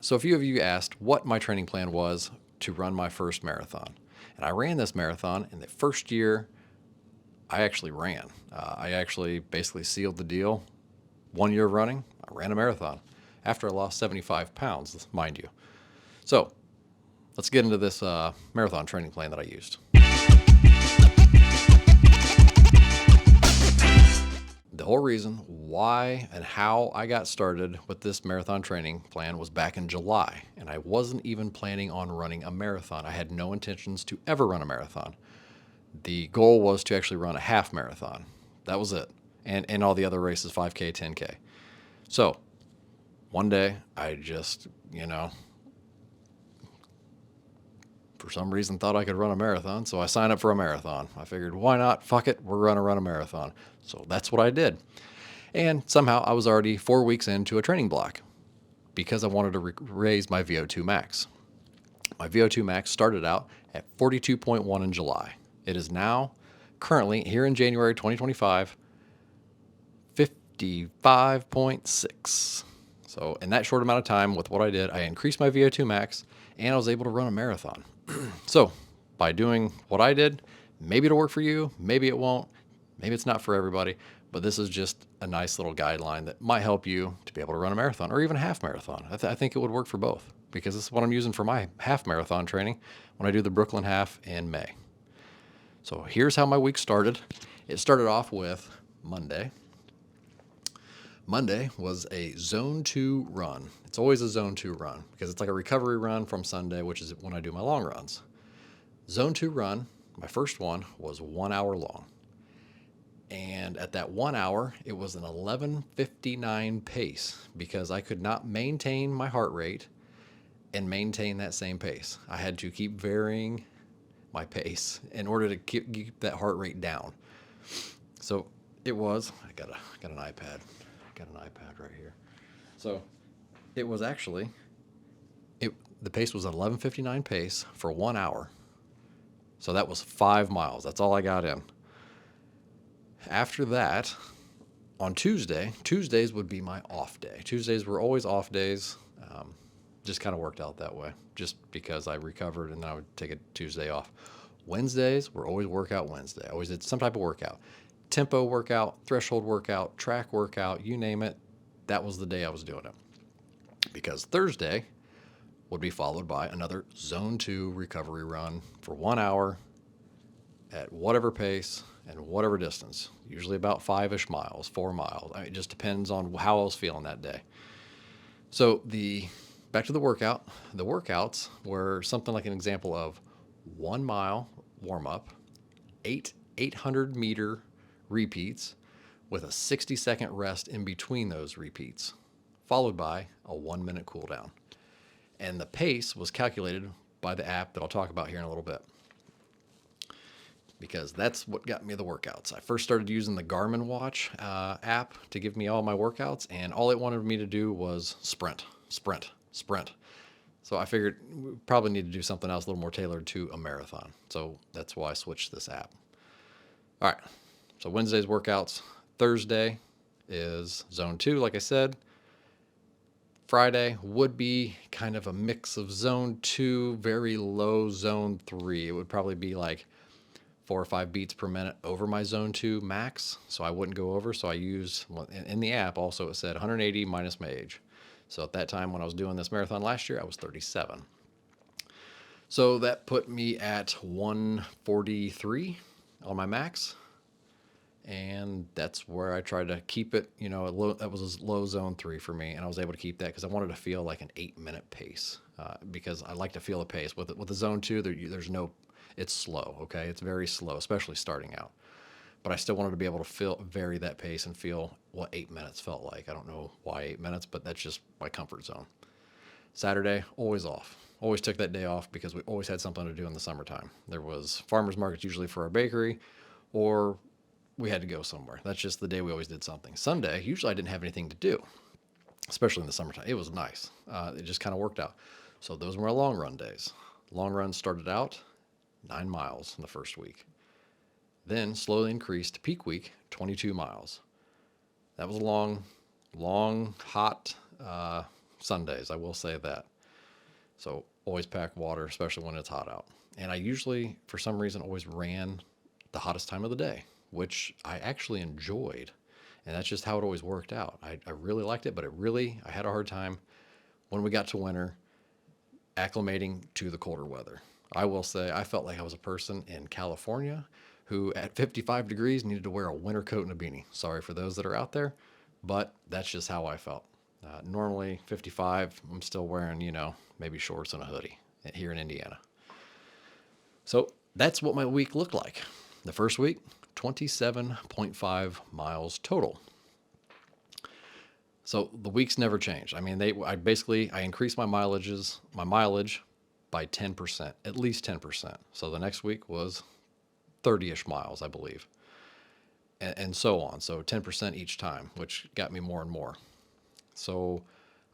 So a few of you asked what my training plan was to run my first marathon. And I ran this marathon in the first year I actually ran. I actually basically sealed the deal. 1 year of running, I ran a marathon after I lost 75 pounds, mind you. So let's get into this marathon training plan that I used. The whole reason why and how I got started with this marathon training plan was back in July, and I wasn't even planning on running a marathon. I had no intentions to ever run a marathon. The goal was to actually run a half marathon. That was it. And all the other races, 5K, 10K. So one day I just, for some reason thought I could run a marathon. So I signed up for a marathon. I figured, why not? Fuck it. We're going to run a marathon. So that's what I did. And somehow I was already 4 weeks into a training block because I wanted to raise my VO2 max. My VO2 max started out at 42.1 in July. It is now currently here in January 2025, 55.6. So in that short amount of time with what I did, I increased my VO2 max and I was able to run a marathon. So by doing what I did, maybe it'll work for you, maybe it won't, maybe it's not for everybody, but this is just a nice little guideline that might help you to be able to run a marathon or even a half marathon. I think it would work for both because this is what I'm using for my half marathon training when I do the Brooklyn half in May. So here's how my week started. It started off with Monday. Monday was a zone 2 run. It's always a zone 2 run because it's like a recovery run from Sunday, which is when I do my long runs. Zone 2 run, my first one was 1 hour long. And at that 1 hour, it was an 11:59 pace because I could not maintain my heart rate and maintain that same pace. I had to keep varying my pace in order to keep that heart rate down. So it was, I got an iPad. Got an iPad right here. So it was actually, the pace was an 11:59 pace for 1 hour. So that was 5 miles. That's all I got in. After that, on Tuesdays would be my off day. Tuesdays were always off days. Just kind of worked out that way, just because I recovered and then I would take a Tuesday off. Wednesdays were always workout Wednesday. I always did some type of workout. Tempo workout, threshold workout, track workout, you name it. That was the day I was doing it. Because Thursday would be followed by another zone 2 recovery run for 1 hour at whatever pace and whatever distance, usually about 5-ish miles, 4 miles. It just depends on how I was feeling that day. So back to the workout. The workouts were something like an example of 1 mile warm up, 800-meter repeats with a 60-second rest in between those repeats, followed by a 1-minute cool down. And the pace was calculated by the app that I'll talk about here in a little bit, because that's what got me the workouts. I first started using the Garmin Watch app to give me all my workouts, and all it wanted me to do was sprint. So I figured we probably need to do something else a little more tailored to a marathon. So that's why I switched this app. All right. So Wednesday's workouts. Thursday is zone 2, like I said. Friday would be kind of a mix of zone 2, very low zone 3. It would probably be like 4 or 5 beats per minute over my zone 2 max. So I wouldn't go over. So I used, in the app also it said 180 minus my age. So at that time when I was doing this marathon last year, I was 37. So that put me at 143 on my max. And that's where I tried to keep it, that was a low zone 3 for me. And I was able to keep that because I wanted to feel like an 8-minute pace because I like to feel a pace. With the zone 2, there's no, it's slow, okay? It's very slow, especially starting out. But I still wanted to be able to vary that pace and feel what 8 minutes felt like. I don't know why 8 minutes, but that's just my comfort zone. Saturday, always off. Always took that day off because we always had something to do in the summertime. There was farmers markets usually for our bakery, or we had to go somewhere. That's just the day we always did something. Sunday, usually I didn't have anything to do, especially in the summertime. It was nice. It just kind of worked out. So those were my long run days. Long runs started out 9 miles in the first week. Then slowly increased to peak week, 22 miles. That was long, hot Sundays, I will say that. So always pack water, especially when it's hot out. And I usually, for some reason, always ran the hottest time of the day, which I actually enjoyed. And that's just how it always worked out. I really liked it, but I had a hard time when we got to winter acclimating to the colder weather. I will say I felt like I was a person in California who at 55 degrees needed to wear a winter coat and a beanie. Sorry for those that are out there, but that's just how I felt. Normally 55, I'm still wearing, maybe shorts and a hoodie here in Indiana. So that's what my week looked like. The first week, 27.5 miles total. So the weeks never changed. I mean, I increased my mileage by 10%, at least 10%. So the next week was 30-ish miles, I believe, and so on. So 10% each time, which got me more and more. So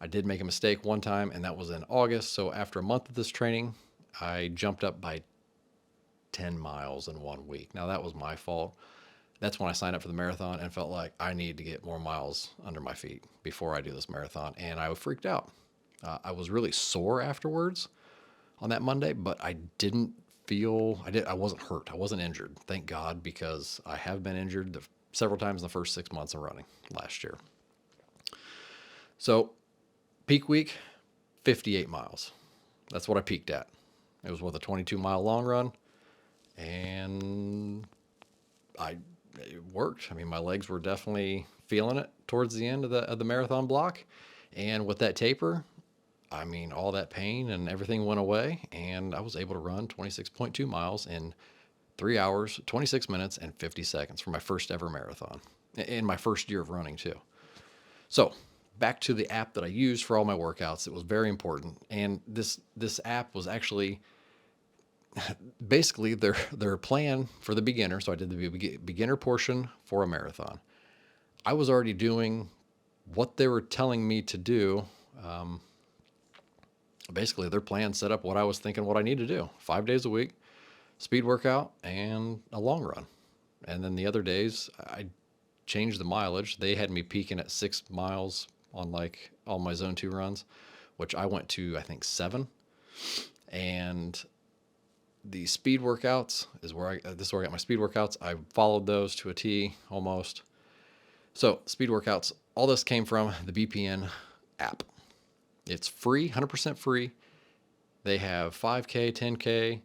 I did make a mistake one time, and that was in August. So after a month of this training, I jumped up by 10 miles in 1 week. Now that was my fault. That's when I signed up for the marathon and felt like I need to get more miles under my feet before I do this marathon. And I freaked out. I was really sore afterwards on that Monday, but I wasn't hurt. I wasn't injured. Thank God, because I have been injured several times in the first 6 months of running last year. So peak week, 58 miles. That's what I peaked at. It was with a 22-mile long run, and it worked. I mean, my legs were definitely feeling it towards the end of the marathon block. And with that taper, I mean, all that pain and everything went away, and I was able to run 26.2 miles in 3 hours, 26 minutes, and 50 seconds for my first ever marathon, in my first year of running too. So back to the app that I used for all my workouts. It was very important. And this app was actually basically their plan for the beginner. So I did the beginner portion for a marathon. I was already doing what they were telling me to do. Basically, their plan set up what I was thinking what I need to do. 5 days a week, speed workout, and a long run. And then the other days, I changed the mileage. They had me peaking at 6 miles on like all my zone 2 runs, which I went to, I think, 7. And the speed workouts this is where I got my speed workouts. I followed those to a T almost. So speed workouts, all this came from the BPN app. It's free, 100% free. They have 5K, 10K,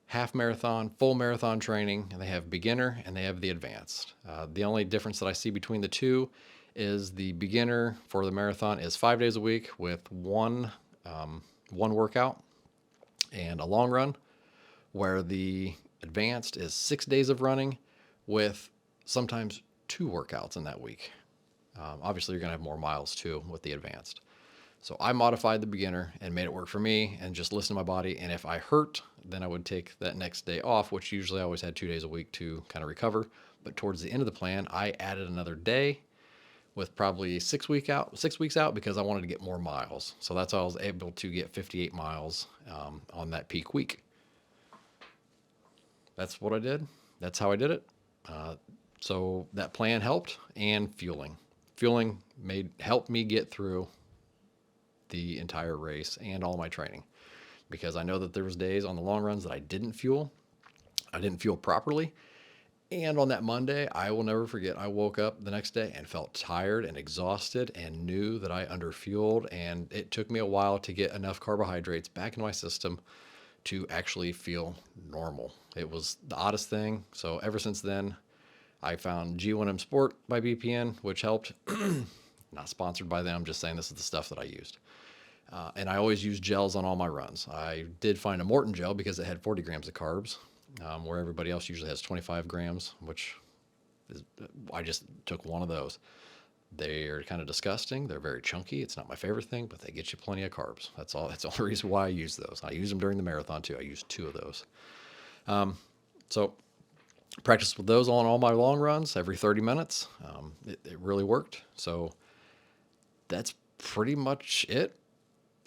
half marathon, full marathon training, and they have beginner and they have the advanced. The only difference that I see between the two is the beginner for the marathon is 5 days a week with one workout and a long run, where the advanced is 6 days of running with sometimes 2 workouts in that week. Obviously, you're going to have more miles too with the advanced. So I modified the beginner and made it work for me and just listened to my body. And if I hurt, then I would take that next day off, which usually I always had 2 days a week to kind of recover. But towards the end of the plan, I added another day with probably 6 weeks out because I wanted to get more miles. So that's how I was able to get 58 miles on that peak week. That's what I did. That's how I did it. So that plan helped, and fueling helped me get through the entire race and all my training, because I know that there was days on the long runs that I didn't fuel properly. And on that Monday, I will never forget, I woke up the next day and felt tired and exhausted and knew that I underfueled, and it took me a while to get enough carbohydrates back into my system to actually feel normal. It was the oddest thing. So ever since then, I found G1M Sport by BPN, which helped. Not sponsored by them, just saying this is the stuff that I used. And I always use gels on all my runs. I did find a Morton gel because it had 40 grams of carbs, where everybody else usually has 25 grams, I just took one of those. They're kind of disgusting. They're very chunky. It's not my favorite thing, but they get you plenty of carbs. That's all. That's the only reason why I use those. I use them during the marathon too. I used 2 of those. So practice with those on all my long runs every 30 minutes. It really worked. So that's pretty much it.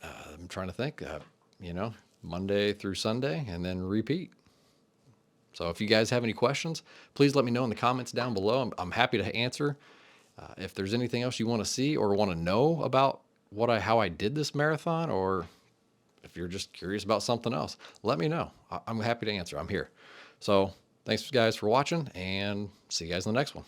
I'm trying to think, Monday through Sunday and then repeat. So if you guys have any questions, please let me know in the comments down below. I'm happy to answer. If there's anything else you want to see or want to know about how I did this marathon, or if you're just curious about something else, let me know. I'm happy to answer. I'm here. So thanks guys for watching, and see you guys in the next one.